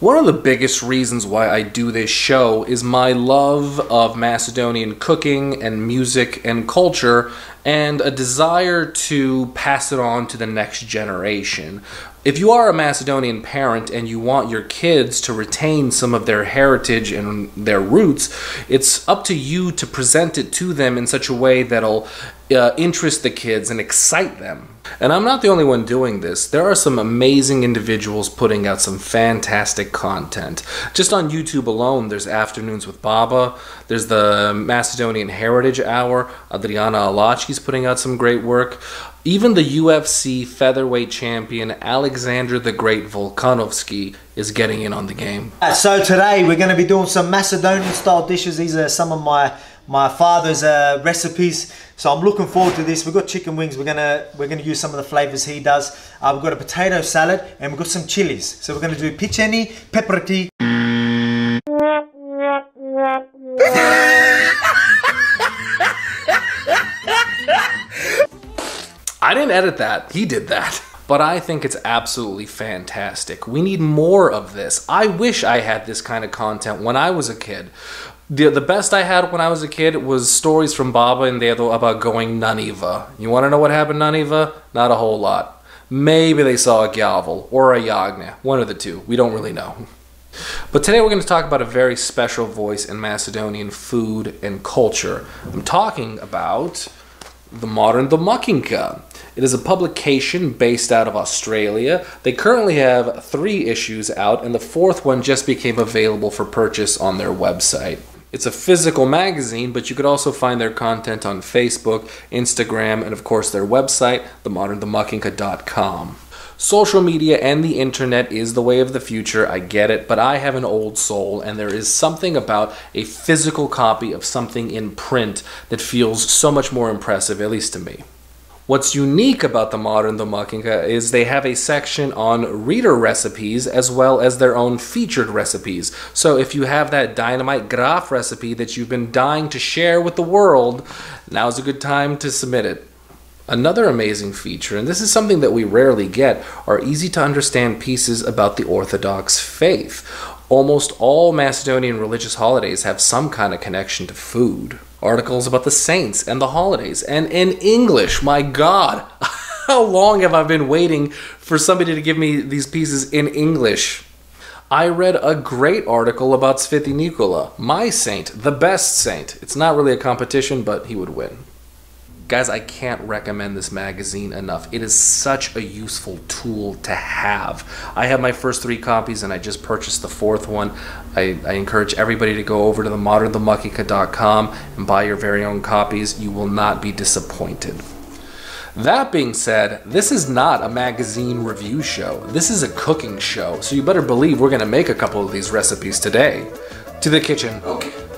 One of the biggest reasons why I do this show is my love of Macedonian cooking and music and culture, and a desire to pass it on to the next generation. If you are a Macedonian parent and you want your kids to retain some of their heritage and their roots, it's up to you to present it to them in such a way that'll interest the kids and excite them. And I'm not the only one doing this. There are some amazing individuals putting out some fantastic content. Just on YouTube alone, there's Afternoons with Baba, there's the Macedonian Heritage Hour, Adriana Alachi's putting out some great work. Even the UFC featherweight champion Alexander the Great Volkanovski is getting in on the game. So today we're going to be doing some Macedonian style dishes. These are some of my father's recipes. So I'm looking forward to this. We've got chicken wings. We're gonna use some of the flavors he does. We've got a potato salad and we've got some chilies. So we're gonna do picheni, pepperati. I didn't edit that. He did that. But I think it's absolutely fantastic. We need more of this. I wish I had this kind of content when I was a kid. The best I had when I was a kid was stories from Baba and Dedo about going Naniva. You want to know what happened Naniva? Not a whole lot. Maybe they saw a Gyavel or a Igne. One of the two. We don't really know. But today we're going to talk about a very special voice in Macedonian food and culture. I'm talking about the Modern Domakinka. It is a publication based out of Australia. They currently have 3 issues out, and the 4th one just became available for purchase on their website. It's a physical magazine, but you could also find their content on Facebook, Instagram, and of course their website, themoderndomakinka.com. Social media and the internet is the way of the future, I get it, but I have an old soul, and there is something about a physical copy of something in print that feels so much more impressive, at least to me. What's unique about the Modern Domakinka is they have a section on reader recipes as well as their own featured recipes. So if you have that dynamite graf recipe that you've been dying to share with the world, now's a good time to submit it. Another amazing feature, and this is something that we rarely get, are easy to understand pieces about the Orthodox faith. Almost all Macedonian religious holidays have some kind of connection to food. Articles about the saints and the holidays, and in English. My God, how long have I been waiting for somebody to give me these pieces in English? I read a great article about Sveti Nikola, my saint, the best saint. It's not really a competition, but he would win. Guys, I can't recommend this magazine enough. It is such a useful tool to have. I have my first 3 copies and I just purchased the 4th one. I encourage everybody to go over to themoderndomakinka.com and buy your very own copies. You will not be disappointed. That being said, this is not a magazine review show. This is a cooking show, so you better believe we're gonna make a couple of these recipes today. To the kitchen.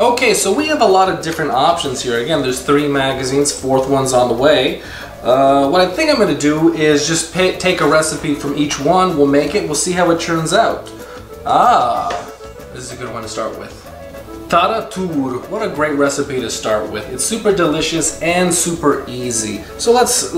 Okay, so we have a lot of different options here. Again, there's 3 magazines, 4th one's on the way. What I think I'm going to do is just take a recipe from each one, we'll make it, we'll see how it turns out. This is a good one to start with. Taratur, what a great recipe to start with. It's super delicious and super easy. So let's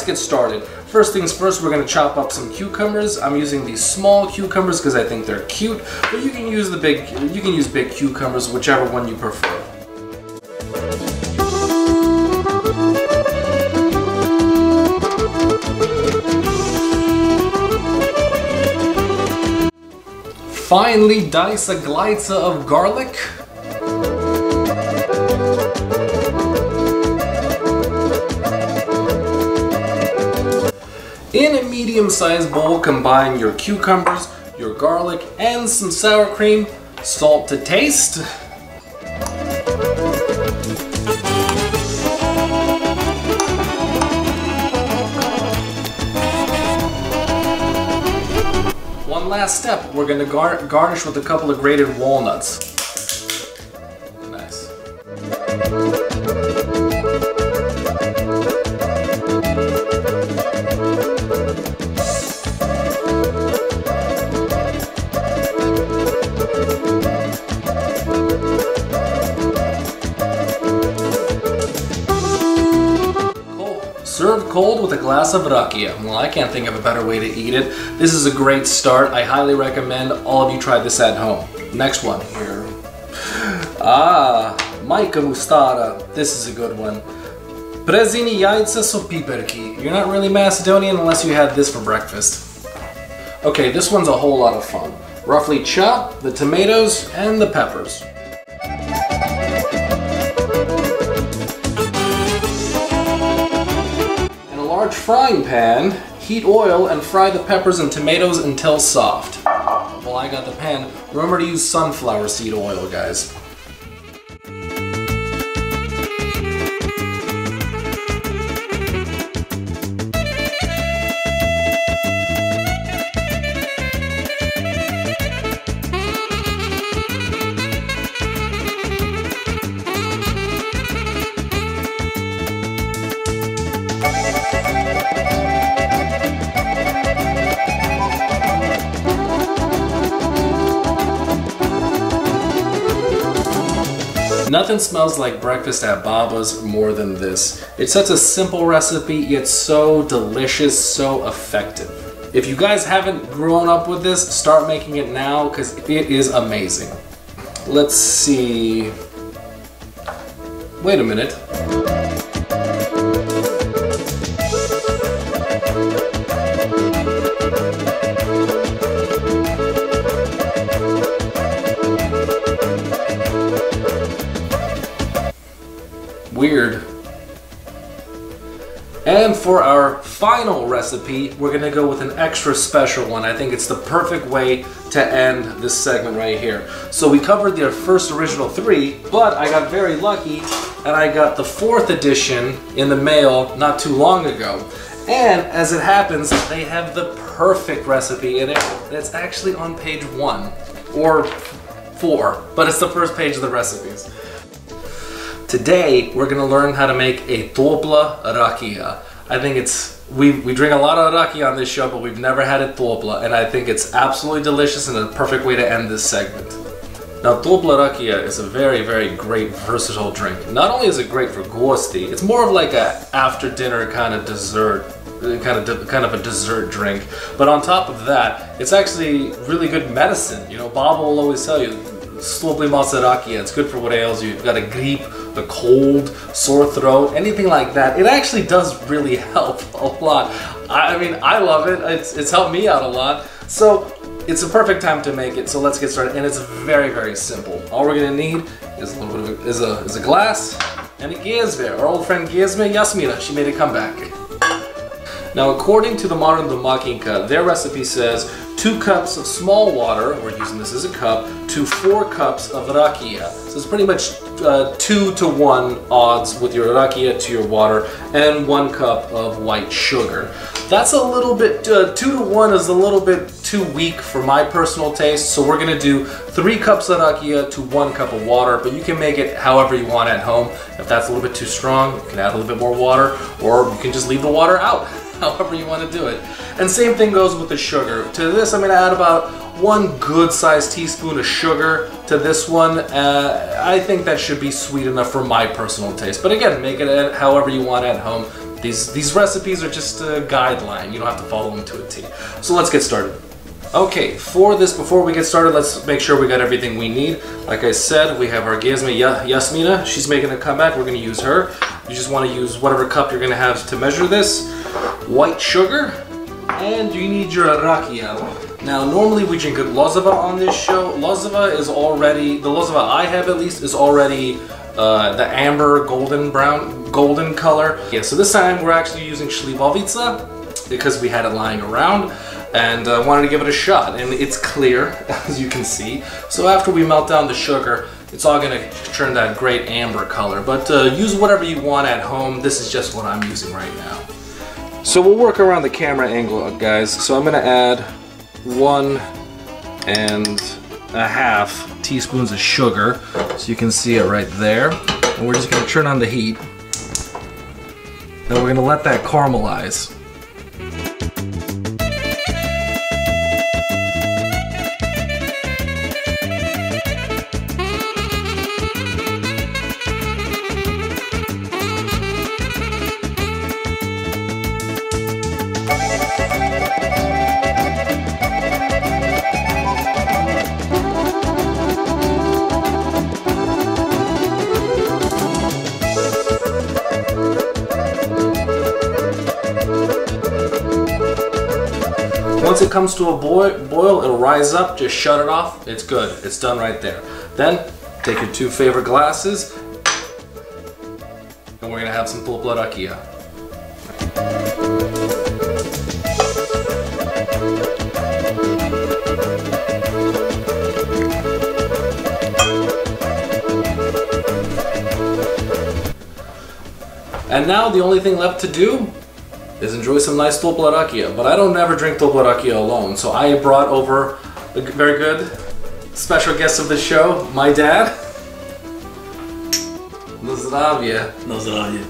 get started. First things first, we're going to chop up some cucumbers. I'm using these small cucumbers because I think they're cute, but you can use big cucumbers, whichever one you prefer. Finely dice a glajca of garlic. In a medium-sized bowl, combine your cucumbers, your garlic, and some sour cream, salt to taste. One last step, we're going to garnish with a couple of grated walnuts. Nice. Serve cold with a glass glass of rakia. Well, I can't think of a better way to eat it. This is a great start. I highly recommend all of you try this at home. Next one here. Majka Mustara. This is a good one. Prezini jajca so piperki. You're not really Macedonian unless you had this for breakfast. Okay, this one's a whole lot of fun. Roughly chop the tomatoes and the peppers. In a large frying pan, heat oil and fry the peppers and tomatoes until soft. While I got the pan, remember to use sunflower seed oil, guys. Nothing smells like breakfast at Baba's more than this. It's such a simple recipe, yet so delicious, so effective. If you guys haven't grown up with this, start making it now because it is amazing. Let's see. Wait a minute. Weird. And for our final recipe, we're gonna go with an extra special one. I think it's the perfect way to end this segment right here. So we covered the first original three, but I got very lucky and I got the 4th edition in the mail not too long ago. And as it happens, they have the perfect recipe in it. It's actually on page 1 or 4, but it's the first page of the recipes. Today, we're gonna learn how to make a topla rakia. I think we drink a lot of rakia on this show, but we've never had it topla, and I think it's absolutely delicious and a perfect way to end this segment. Now, topla rakia is a very, very great versatile drink. Not only is it great for gosti, it's more of like a after dinner kind of dessert, kind of a dessert drink. But on top of that, it's actually really good medicine. You know, Baba will always tell you, slowly rakia, it's good for what ails you. You've got a gripe, a cold, sore throat, anything like that. It actually does really help a lot. I mean, I love it. It's helped me out a lot. So it's a perfect time to make it. So let's get started. And it's very, very simple. All we're gonna need is a little bit of is a glass and a gizme. Our old friend Gizme Yasmina, she made a comeback. Now, according to the Modern Domakinka, their recipe says 2 cups of small water, we're using this as a cup, to 4 cups of rakia. So it's pretty much 2 to 1 odds with your rakia to your water, and 1 cup of white sugar. That's a little bit, 2 to 1 is a little bit too weak for my personal taste, so we're gonna do 3 cups of rakia to 1 cup of water, but you can make it however you want at home. If that's a little bit too strong, you can add a little bit more water, or you can just leave the water out. However you want to do it. And same thing goes with the sugar. To this, I'm going to add about 1 good sized teaspoon of sugar to this one. I think that should be sweet enough for my personal taste. But again, make it however you want at home. These recipes are just a guideline. You don't have to follow them to a T. So let's get started. Okay, for this, before we get started, let's make sure we got everything we need. Like I said, we have our Gizme Yasmina. She's making a comeback. We're going to use her. You just want to use whatever cup you're going to have to measure this. White sugar, and you need your rakia. Now, normally we drink lozova on this show. Lozova is already, the lozova I have at least, is already the amber golden color. Yeah, so this time we're actually using shlivovica because we had it lying around and wanted to give it a shot. And it's clear, as you can see. So after we melt down the sugar, it's all going to turn that great amber color. But use whatever you want at home. This is just what I'm using right now. So we'll work around the camera angle, guys. So I'm going to add 1.5 teaspoons of sugar, so you can see it right there. And we're just going to turn on the heat. Then we're going to let that caramelize. Once it comes to a boil, it'll rise up. Just shut it off. It's good. It's done right there. Then take your 2 favorite glasses, and we're gonna have some topla rakija. And now the only thing left to do is enjoy some nice topla rakija. But I don't never drink topla rakija alone, so I brought over a very good special guest of the show, my dad. Na zdravje. Na zdravje.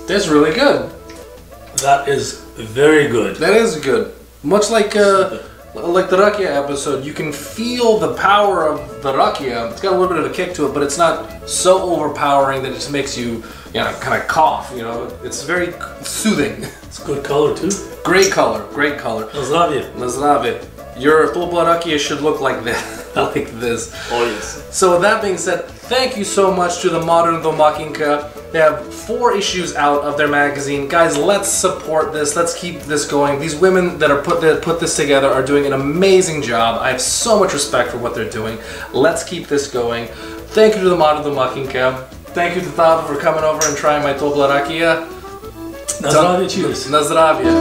That's really good. That is very good. That is good. Much like the rakia episode, you can feel the power of the rakia. It's got a little bit of a kick to it, but it's not so overpowering that it just makes you, kind of cough. It's very soothing. It's good color too. Great color, great color. Na zdravje. Na zdravje. Your topla rakija should look like this. Like this. Oh yes. So with that being said, thank you so much to the Modern Domakinka. They have 4 issues out of their magazine. Guys, let's support this. Let's keep this going. These women that put this together are doing an amazing job. I have so much respect for what they're doing. Let's keep this going. Thank you to the Modern Domakinka. Thank you to Tata for coming over and trying my topla rakija. Na zdravje, cheers. Na zdravje.